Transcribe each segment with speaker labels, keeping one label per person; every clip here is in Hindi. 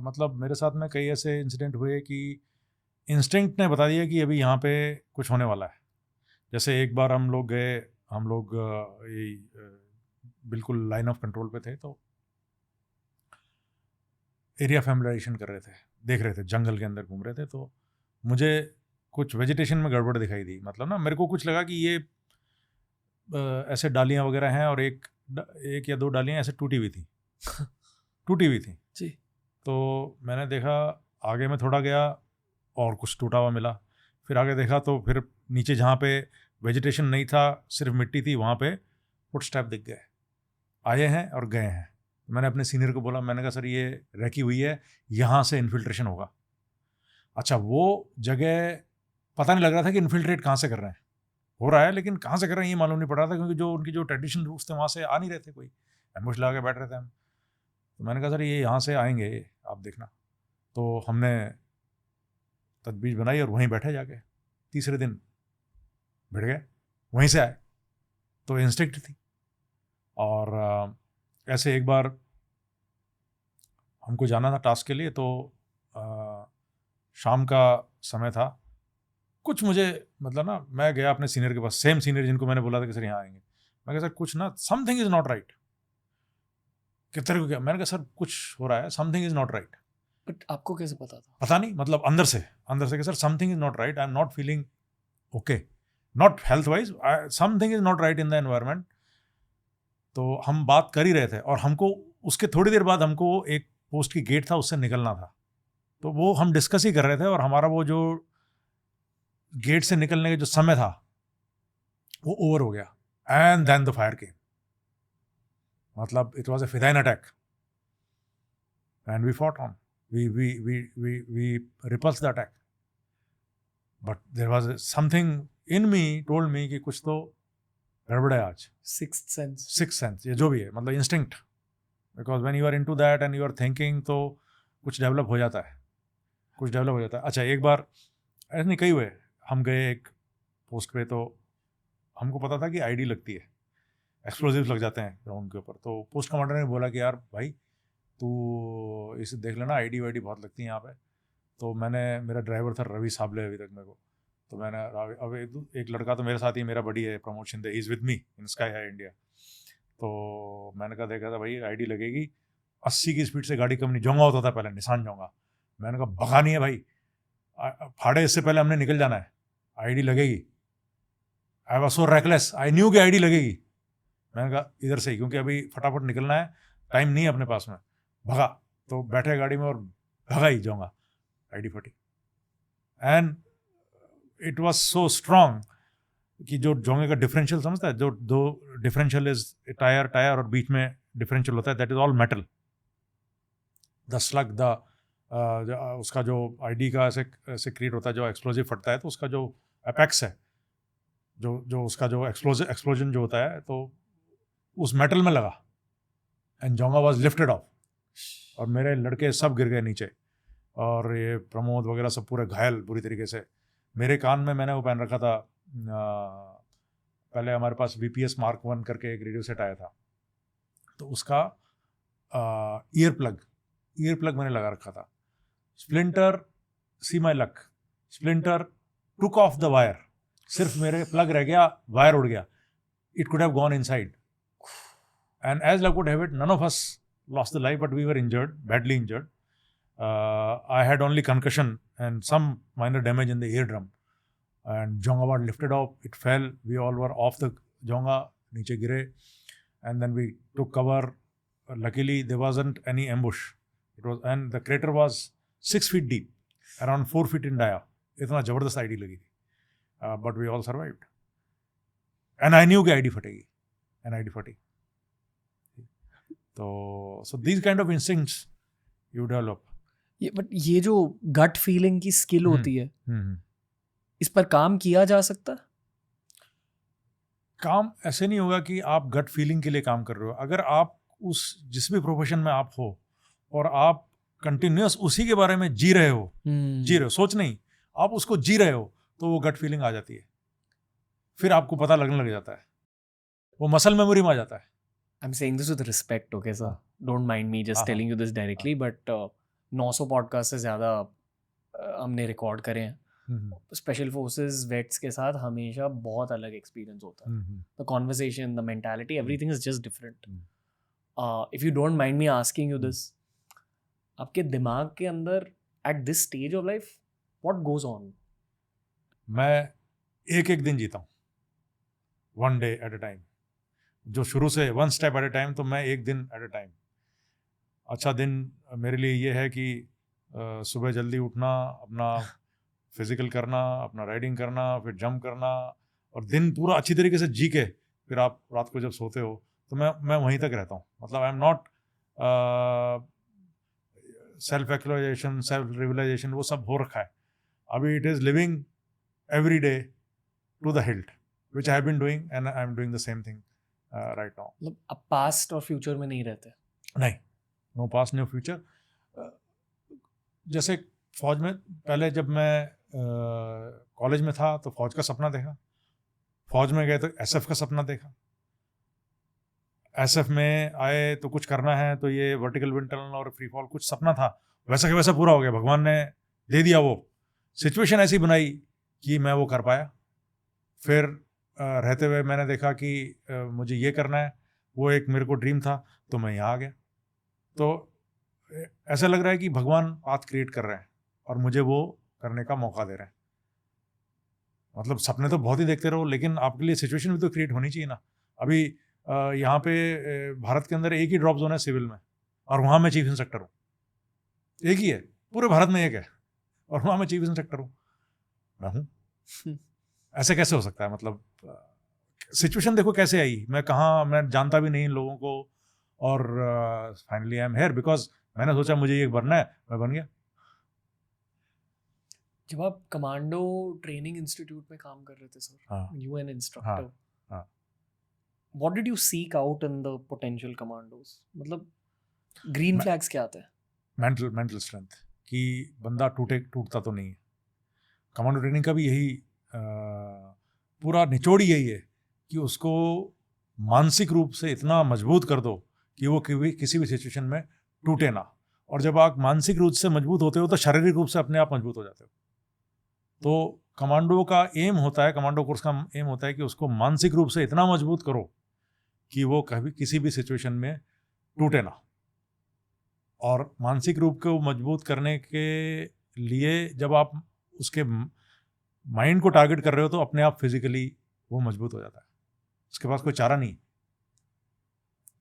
Speaker 1: मतलब मेरे साथ में कई ऐसे इंसिडेंट हुए कि इंस्टिंक्ट ने बता दिया कि अभी यहाँ पे कुछ होने वाला है। जैसे एक बार हम लोग गए, हम लोग बिल्कुल लाइन ऑफ कंट्रोल पे थे, तो एरिया फैमिलाइजेशन कर रहे थे, देख रहे थे, जंगल के अंदर घूम रहे थे, तो मुझे कुछ वेजिटेशन में गड़बड़ दिखाई दी। मतलब ना मेरे को कुछ लगा कि ये ऐसे डालियाँ वगैरह हैं और एक या दो डालियाँ ऐसे टूटी हुई थी टूटी हुई थी
Speaker 2: जी।
Speaker 1: तो मैंने देखा, आगे में थोड़ा गया और कुछ टूटा हुआ मिला, फिर आगे देखा तो फिर नीचे जहाँ पे वेजिटेशन नहीं था, सिर्फ मिट्टी थी, वहाँ पे फुटस्टेप दिख गए, आए हैं और गए हैं। मैंने अपने सीनियर को बोला, मैंने कहा सर ये रखी हुई है, यहाँ से इन्फिल्ट्रेशन होगा। अच्छा, वो जगह पता नहीं लग रहा था कि इन्फिल्ट्रेट कहाँ से कर रहे हैं, हो रहा है लेकिन कहाँ से कर रहे हैं ये मालूम नहीं पड़ रहा था, क्योंकि जो उनकी जो ट्रेडिशनल रूट्स थे वहाँ से आ नहीं रहे थे, कोई एम्बुश लगा के बैठ रहे थे हम। तो मैंने कहा सर ये यहाँ से आएंगे, आप देखना। तो हमने तदबीर बनाई और वहीं बैठे जाके, तीसरे दिन भिड़ गए, वहीं से आए। तो इंस्टिंक्ट थी। और ऐसे एक बार हमको जाना था टास्क के लिए, तो शाम का समय था, कुछ मुझे मतलब ना, मैं गया अपने सीनियर के पास, सेम सीनियर जिनको मैंने बोला था कि सर यहाँ आएंगे। मैं कहा सर कुछ ना, समथिंग इज नॉट राइट। कि तेरे को क्या? मैंने कहा सर कुछ हो रहा है, something is not right.
Speaker 2: But आपको कैसे पता था?
Speaker 1: पता नहीं, मतलब अंदर से कि sir something is not right, I am not feeling okay, not health wise, something is not right in the environment. तो हम बात कर ही रहे थे और हमको उसके थोड़ी देर बाद हमको एक पोस्ट की गेट था, उससे निकलना था। तो वो हम डिस्कस ही कर रहे थे और हमारा वो जो गेट से निकलने का जो समय था वो ओवर हो गया, and then the fire came. मतलब इट वाज अ फिदाइन attack and we fought on, we repulsed the attack, but there was something in me told me कि कुछ तो गड़बड़ है आज।
Speaker 2: सिक्स्थ
Speaker 1: सेंस ये जो भी है, मतलब instinct, because when you are into that and you are thinking, तो कुछ डेवलप हो जाता है, अच्छा, एक बार ऐसे नहीं, कई हुए, हम गए एक पोस्ट पे, तो हमको पता था कि आईडी लगती है, एक्सप्लोजिव्स लग जाते हैं ग्राउंड के ऊपर। तो पोस्ट कमांडर ने बोला कि यार भाई तू इसे देख लेना, आईडी वाईडी बहुत लगती है यहाँ पे। तो मेरा ड्राइवर था रवि साबले अभी तक मेरे को, तो मैंने अब एक लड़का तो मेरे साथ ही, मेरा बड़ी है promotion they, is with me in sky high India. तो मैंने कहा, देखा था भाई आईडी लगेगी, 80 की स्पीड से गाड़ी कम नहीं, जोंगा होता था पहले, निशान जोंगा। मैंने कहा भगा नहीं है भाई, फाड़े इससे पहले हमने निकल जाना है, आईडी लगेगी। I was so reckless, I knew कि आईडी लगेगी। मैंने कहा इधर से ही, क्योंकि अभी फटाफट निकलना है, टाइम नहीं है अपने पास में। भगा, तो बैठे गाड़ी में और भगा ही जाऊंगा, आईडी फटी। And it was so strong कि जो जोंगे का डिफरेंशियल समझता है, जो दो डिफरेंशियल इज टायर और बीच में डिफरेंशियल होता है, that is all metal. The slug, उसका जो आईडी का ऐसे क्रिएट होता है, जो एक्सप्लोजिव फटता है, तो उसका जो अपेक्स है, जो उसका जो एक्सप्लोजन जो होता है, तो उस मेटल में लगा and Jonga was lifted of, और मेरे लड़के सब गिर गए नीचे, और ये प्रमोद वगैरह सब पूरे घायल बुरी तरीके से। मेरे कान में मैंने वो पहन रखा था, पहले हमारे पास VPS Mark 1 करके एक रेडियो सेट आया था, तो उसका ईयर प्लग मैंने लगा रखा था। Splinter, see my luck, splinter took off the wire, सिर्फ मेरे प्लग रह गया, वायर उड़ गया, it could have gone inside, and as luck would have it, none of us lost the life, but we were injured, badly injured. I had only concussion and some minor damage in the eardrum. And Jonga was lifted off, it fell, we all were off the Jonga, niche gire, and then we took cover. Luckily, there wasn't any ambush. And the crater was 6 feet deep, around 4 feet in dia. Itna jabardast ID lagi thi. But we all survived. And I knew कि ID फटेगी, and ID फटी. तो so these kind of instincts you develop.
Speaker 2: But ये जो गट फीलिंग की स्किल होती है, इस पर काम किया जा सकता?
Speaker 1: काम ऐसे नहीं होगा कि आप गट फीलिंग के लिए काम कर रहे हो। अगर आप जिस भी प्रोफेशन में आप हो और आप कंटिन्यूअस उसी के बारे में जी रहे हो, सोच नहीं, आप उसको जी रहे हो, तो वो गट फीलिंग आ जाती है, फिर आपको पता लगने लग जाता है, वो मसल मेमोरी में आ जाता है।
Speaker 2: I'm saying this with respect, okay, sir? Don't mind me just telling you this directly, but 900 podcast से ज़्यादा हमने रिकॉर्ड करे हैं. स्पेशल फोर्सेस वेट्स के साथ हमेशा बहुत अलग एक्सपीरियंस होता है. The conversation, the mentality, everything is just different. If you don't mind me asking you this, आपके दिमाग के अंदर at this stage of life what goes on?
Speaker 1: मैं एक एक दिन जीता हूँ, one day at a time. जो शुरू से one step at a time, तो मैं एक दिन एट अ टाइम. अच्छा दिन मेरे लिए ये है कि सुबह जल्दी उठना, अपना फिजिकल करना, अपना राइडिंग करना, फिर जंप करना, और दिन पूरा अच्छी तरीके से जी के फिर आप रात को जब सोते हो तो मैं वहीं तक रहता हूँ. मतलब I am not self actualisation, self realisation, वो सब हो रखा है अभी. It is living every day to the hilt, which I have been doing, and I am doing the same thing right now.
Speaker 2: मतलब अब पास्ट और फ्यूचर में नहीं रहते?
Speaker 1: नहीं, नो पास्ट नो फ्यूचर. जैसे फौज में पहले जब मैं कॉलेज में था तो फौज का सपना देखा, फौज में गए तो एसएफ का सपना देखा, एसएफ में आए तो कुछ करना है तो ये वर्टिकल विंड टनल और फ्री फॉल कुछ सपना था, वैसा कि वैसा पूरा हो गया. भगवान ने दे दिया, वो सिचुएशन ऐसी बनाई कि मैं वो कर पाया. फिर रहते हुए मैंने देखा कि मुझे ये करना है, वो एक मेरे को ड्रीम था, तो मैं यहाँ आ गया. तो ऐसा लग रहा है कि भगवान पाथ क्रिएट कर रहे हैं और मुझे वो करने का मौका दे रहे हैं. मतलब सपने तो बहुत ही देखते रहो, लेकिन आपके लिए सिचुएशन भी तो क्रिएट होनी चाहिए ना. अभी यहाँ पे भारत के अंदर एक ही ड्रॉप जोन है सिविल में, और वहाँ मैं चीफ इंस्ट्रक्टर हूँ. एक ही है, पूरे भारत में एक है, और वहाँ मैं चीफ इंस्ट्रक्टर हूँ. मैं हूँ. ऐसे कैसे हो सकता है? मतलब सिचुएशन देखो कैसे आई. मैं कहाँ, मैं जानता भी नहीं इन लोगों को, और finally I am here because मैंने सोचा मुझे ये बनना है, मैं बन गया.
Speaker 2: जब आप कमांडो ट्रेनिंग इंस्टीट्यूट में काम कर रहे थे sir, you N instructor, what did you seek out in the potential commandos? मतलब ग्रीन फ्लैग्स क्या आते हैं?
Speaker 1: मेंटल स्ट्रेंथ, कि बंदा टूटता तो नहीं है. कमांडो ट्रेनिंग का भी यही पूरा निचोड़ यही है कि उसको मानसिक रूप से इतना मजबूत कर दो कि वो किसी भी सिचुएशन में टूटे ना. और जब आप मानसिक रूप से मजबूत होते हो तो शारीरिक रूप से अपने आप मजबूत हो जाते हो. तो कमांडो का एम होता है, कमांडो कोर्स का एम होता है कि उसको मानसिक रूप से इतना मजबूत करो कि वो कभी किसी भी सिचुएशन में टूटे ना. और मानसिक रूप को मजबूत करने के लिए जब आप उसके माइंड को टारगेट कर रहे हो तो अपने आप फिजिकली वो मजबूत हो जाता है. उसके पास कोई चारा नहीं.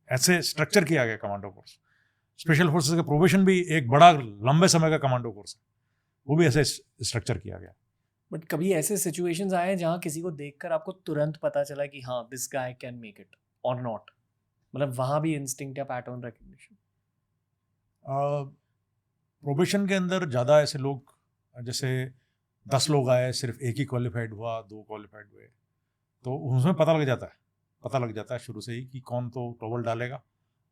Speaker 1: ऐसे स्ट्रक्चर किया गया कमांडो कोर्स. स्पेशल फोर्सेस का प्रोबेशन भी एक बड़ा लंबे समय का कमांडो कोर्स है, वो भी ऐसे स्ट्रक्चर किया गया.
Speaker 2: बट कभी ऐसे सिचुएशंस आए जहाँ किसी को देखकर आपको तुरंत पता चला कि हाँ this guy can make it और नॉट? मतलब वहाँ भी इंस्टिंक्ट या पैटर्न रिकग्निशन?
Speaker 1: प्रोबेशन के अंदर ज़्यादा ऐसे लोग, जैसे 10 लोग आए, सिर्फ एक ही क्वालिफाइड हुआ, 2 क्वालिफाइड हुए, तो उसमें पता लग जाता है शुरू से ही कि कौन तो टॉवल डालेगा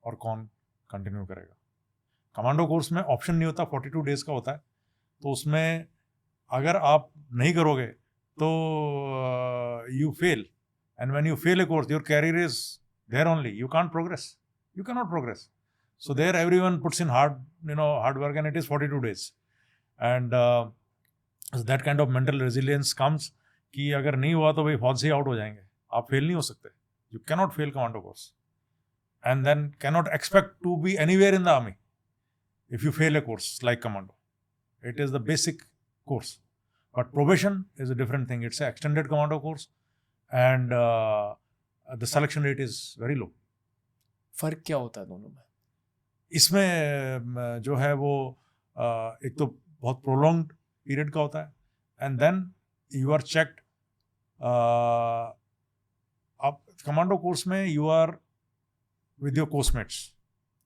Speaker 1: और कौन कंटिन्यू करेगा. कमांडो कोर्स में ऑप्शन नहीं होता, 42 डेज का होता है. तो उसमें अगर आप नहीं करोगे तो you fail, and when you fail a course your career is there only, you can not progress. So there everyone puts in hard work, and it is 42 days. And so that kind of mental resilience comes कि अगर नहीं हुआ तो भाई फौज से आउट हो जाएंगे, आप फेल नहीं हो सकते. You cannot fail commando course, and then cannot expect to be anywhere in the army if you fail a course like commando. It is the basic course, but probation is a different thing. It's an extended commando course, and the selection rate is very low.
Speaker 2: फर्क क्या होता है दोनों में?
Speaker 1: इसमें जो है वो एक तो बहुत प्रोलॉन्ग्ड पीरियड का होता है, and then you are checked. अब कमांडो कोर्स में you are with your coursemates,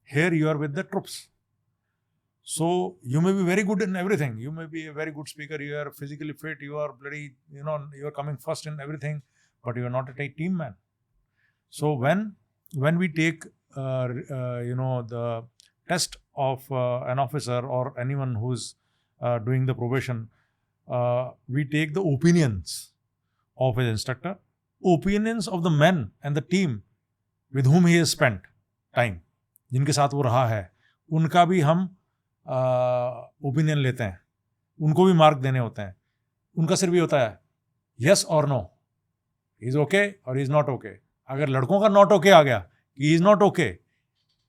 Speaker 1: here you are with the troops. So you may be very good in everything, you may be a very good speaker, you are physically fit, you are bloody, you are coming first in everything, but you are not a team man. So when we take the test of an officer or anyone who's doing the probation, we take the opinions of his instructor, opinions of the men and the team with whom he has spent time, जिनके साथ वो रहा है, उनका भी हम ओपिनियन लेते हैं, उनको भी मार्क देने होते हैं, उनका सिर्फ ये होता है यस और नो, इज ओके और इज नॉट ओके। अगर लड़कों का नॉट ओके आ गया कि इज नॉट ओके,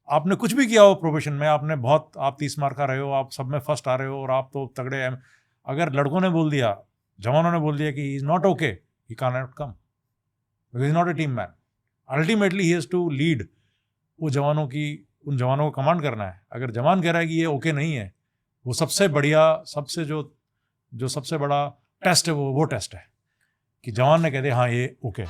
Speaker 1: आपने कुछ भी किया हो प्रोफेशन में, आपने बहुत, आप 30 मार्क आ रहे हो, आप सब में फर्स्ट आ रहे हो और आप तो तगड़े हैं, अगर लड़कों ने बोल दिया, जवानों ने बोल दिया कि is not okay, he can not come, is not a team man. Ultimately he has to lead वो जवानों की, उन जवानों को कमांड करना है। अगर जवान कह रहा है कि ये ओके नहीं है, वो सबसे बढ़िया, सबसे जो सबसे बड़ा टेस्ट है वो टेस्ट है कि जवान ने कह दिया हाँ ये ओके।